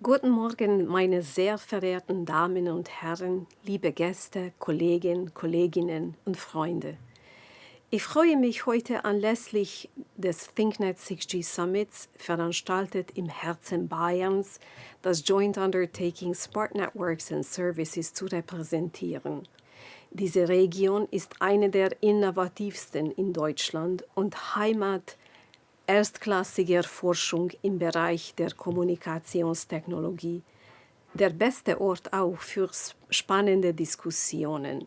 Guten Morgen, meine sehr verehrten Damen und Herren, liebe Gäste, Kolleginnen und Freunde. Ich freue mich heute anlässlich des Thinknet 6G Summits, veranstaltet im Herzen Bayerns, das Joint Undertaking Smart Networks and Services zu repräsentieren. Diese Region ist eine der innovativsten in Deutschland und Heimat erstklassiger Forschung im Bereich der Kommunikationstechnologie. Der beste Ort auch für spannende Diskussionen.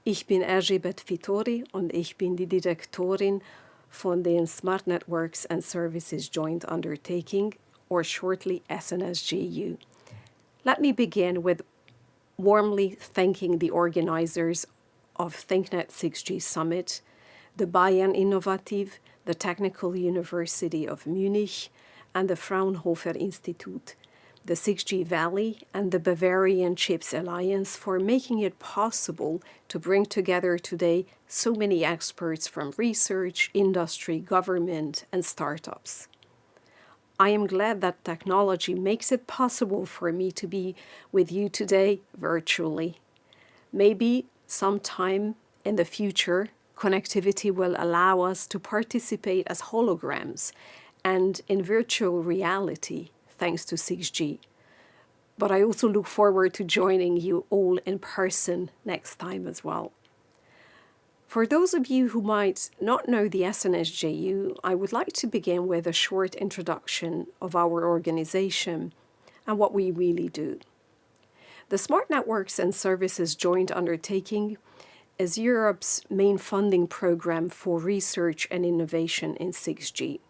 Ich bin Erzsébet Fitori und ich bin die Direktorin von den Smart Networks and Services Joint Undertaking, or shortly SNS JU. Let me begin with warmly thanking the organizers of Thinknet 6G Summit, the Bayern Innovative, the Technical University of Munich, and the Fraunhofer Institute, the 6G Valley, and the Bavarian Chips Alliance for making it possible to bring together today so many experts from research, industry, government, and startups. I am glad that technology makes it possible for me to be with you today virtually. Maybe sometime in the future, connectivity will allow us to participate as holograms and in virtual reality, thanks to 6G. But I also look forward to joining you all in person next time as well. For those of you who might not know the SNS JU, I would like to begin with a short introduction of our organization and what we really do. The Smart Networks and Services Joint Undertaking is Europe's main funding program for research and innovation in 6G.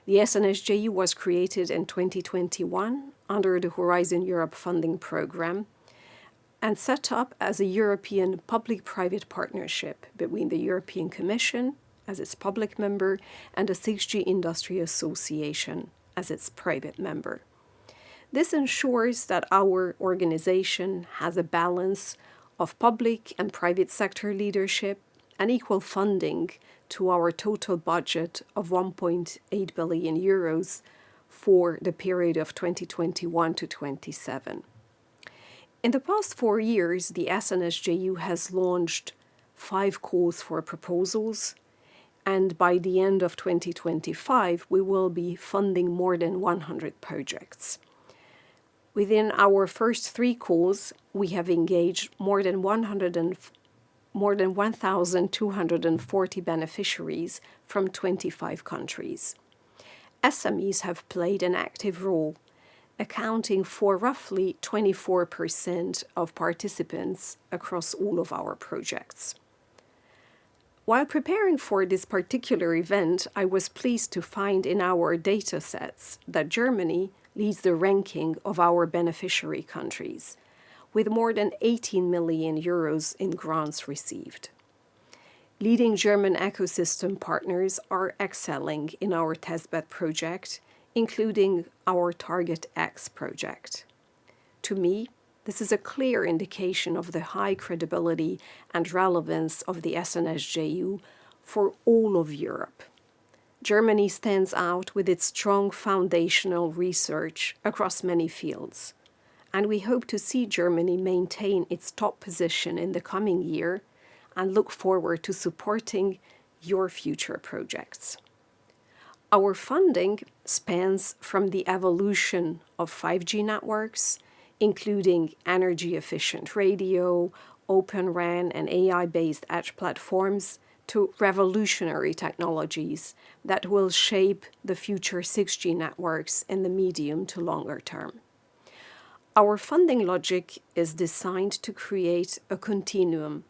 The SNSJU was created in 2021 under the Horizon Europe funding program and set up as a European public-private partnership between the European Commission as its public member and the 6G Industry Association as its private member. This ensures that our organization has a balance of public and private sector leadership and equal funding to our total budget of 1.8 billion euros for the period of 2021 to 27. In the past 4 years, the SNSJU has launched 5 calls for proposals, and by the end of 2025, we will be funding more than 100 projects. Within our first 3 calls, we have engaged more than 1,240 beneficiaries from 25 countries. SMEs have played an active role, accounting for roughly 24% of participants across all of our projects. While preparing for this particular event, I was pleased to find in our data sets that Germany leads the ranking of our beneficiary countries, with more than 18 million euros in grants received. Leading German ecosystem partners are excelling in our testbed project, including our Target X project. To me, this is a clear indication of the high credibility and relevance of the SNSJU for all of Europe. Germany stands out with its strong foundational research across many fields, and we hope to see Germany maintain its top position in the coming year and look forward to supporting your future projects. Our funding spans from the evolution of 5G networks, including energy-efficient radio, Open RAN, and AI-based edge platforms, to revolutionary technologies that will shape the future 6G networks in the medium to longer term. Our funding logic is designed to create a continuum,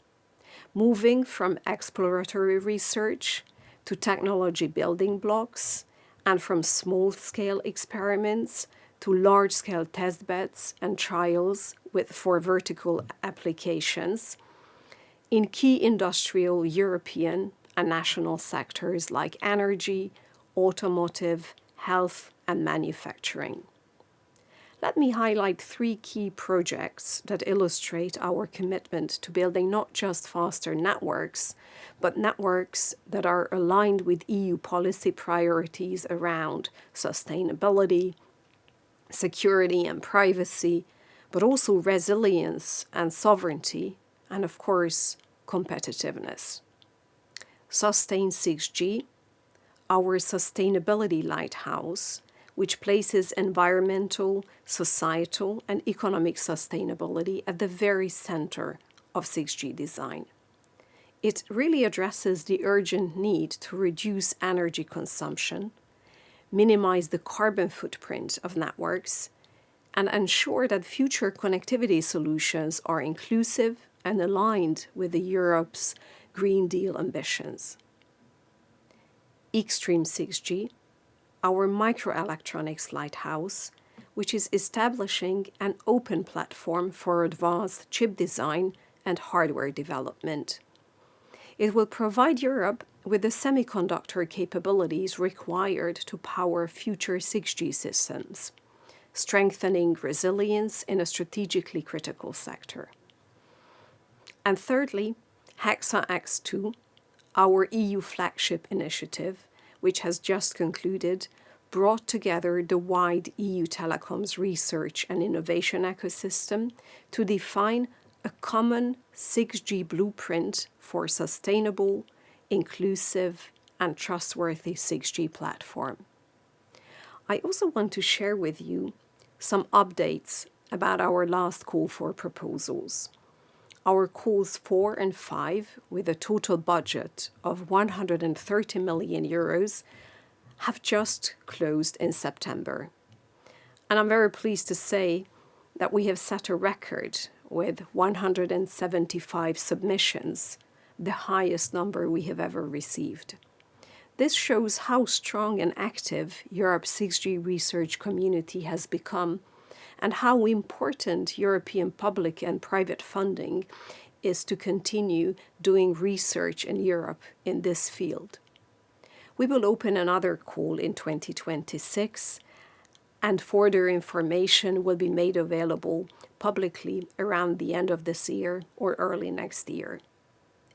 moving from exploratory research to technology building blocks, and from small-scale experiments to large-scale testbeds and trials for vertical applications in key industrial European and national sectors like energy, automotive, health, and manufacturing. Let me highlight 3 key projects that illustrate our commitment to building not just faster networks, but networks that are aligned with EU policy priorities around sustainability, security and privacy, but also resilience and sovereignty, and of course, competitiveness. Sustain 6G, our sustainability lighthouse, which places environmental, societal, and economic sustainability at the very center of 6G design. It really addresses the urgent need to reduce energy consumption, minimize the carbon footprint of networks, and ensure that future connectivity solutions are inclusive and aligned with Europe's Green Deal ambitions. Extreme 6G, our microelectronics lighthouse, which is establishing an open platform for advanced chip design and hardware development. It will provide Europe with the semiconductor capabilities required to power future 6G systems, strengthening resilience in a strategically critical sector. And thirdly, Hexa-X2, our EU flagship initiative, which has just concluded, brought together the wide EU telecoms research and innovation ecosystem to define a common 6G blueprint for sustainable, inclusive, and trustworthy 6G platform. I also want to share with you some updates about our last call for proposals. Our calls 4 and 5, with a total budget of 130 million euros, have just closed in September. And I'm very pleased to say that we have set a record with 175 submissions, the highest number we have ever received. This shows how strong and active Europe's 6G research community has become, and how important European public and private funding is to continue doing research in Europe in this field. We will open another call in 2026, and further information will be made available publicly around the end of this year or early next year.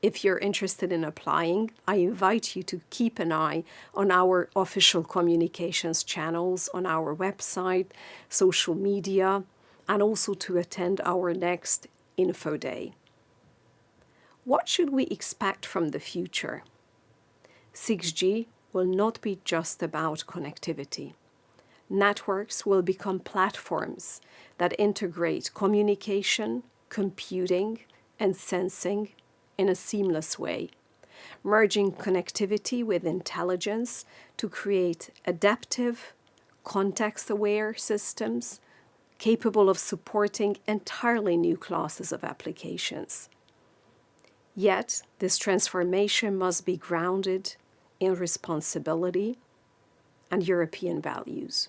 If you're interested in applying, I invite you to keep an eye on our official communications channels on our website, social media, and also to attend our next Info Day. What should we expect from the future? 6G will not be just about connectivity. Networks will become platforms that integrate communication, computing, and sensing in a seamless way, merging connectivity with intelligence to create adaptive, context-aware systems capable of supporting entirely new classes of applications. Yet, this transformation must be grounded in responsibility and European values.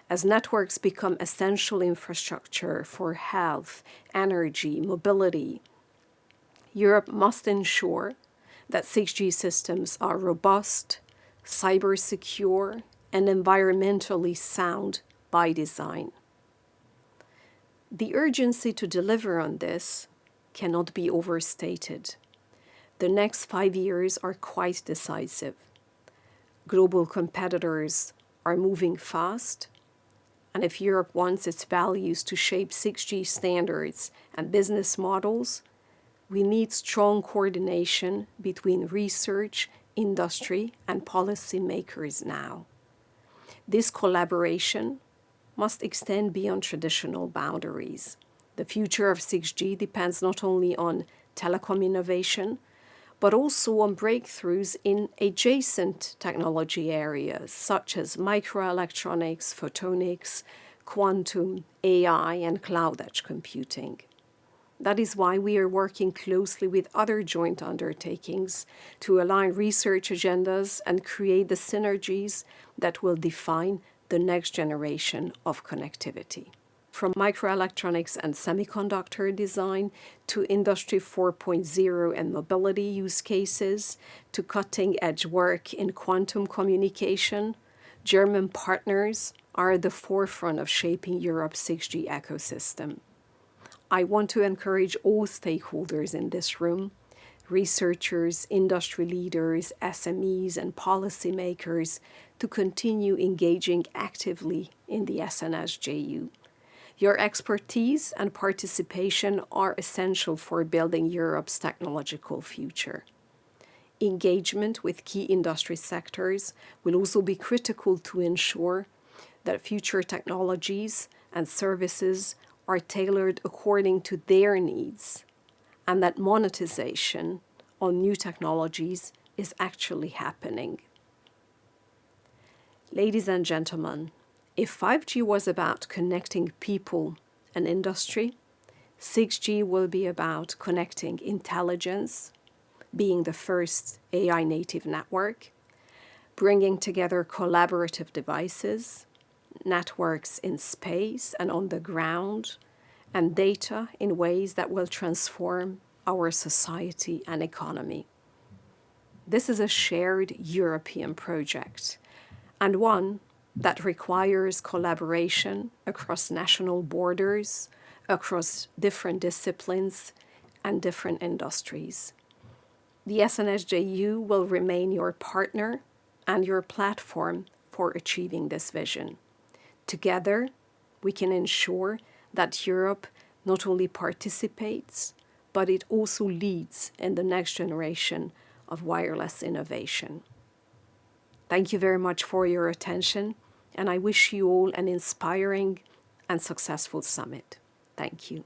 As networks become essential infrastructure for health, energy, mobility, Europe must ensure that 6G systems are robust, cyber-secure, and environmentally sound by design. The urgency to deliver on this cannot be overstated. The next 5 years are quite decisive. Global competitors are moving fast, and if Europe wants its values to shape 6G standards and business models, we need strong coordination between research, industry, and policymakers now. This collaboration must extend beyond traditional boundaries. The future of 6G depends not only on telecom innovation, but also on breakthroughs in adjacent technology areas such as microelectronics, photonics, quantum, AI, and cloud edge computing. That is why we are working closely with other joint undertakings to align research agendas and create the synergies that will define the next generation of connectivity. From microelectronics and semiconductor design to Industry 4.0 and mobility use cases to cutting-edge work in quantum communication, German partners are at the forefront of shaping Europe's 6G ecosystem. I want to encourage all stakeholders in this room researchers, industry leaders, SMEs, and policymakers to continue engaging actively in the SNS JU. Your expertise and participation are essential for building Europe's technological future. Engagement with key industry sectors will also be critical to ensure that future technologies and services are tailored according to their needs, and that monetization on new technologies is actually happening. Ladies and gentlemen, if 5G was about connecting people and industry, 6G will be about connecting intelligence, being the first AI native network, bringing together collaborative devices, networks in space and on the ground, and data in ways that will transform our society and economy. This is a shared European project, and one that requires collaboration across national borders, across different disciplines and different industries. The SNS JU will remain your partner and your platform for achieving this vision. Together, we can ensure that Europe not only participates, but it also leads in the next generation of wireless innovation. Thank you very much for your attention, and I wish you all an inspiring and successful summit. Thank you.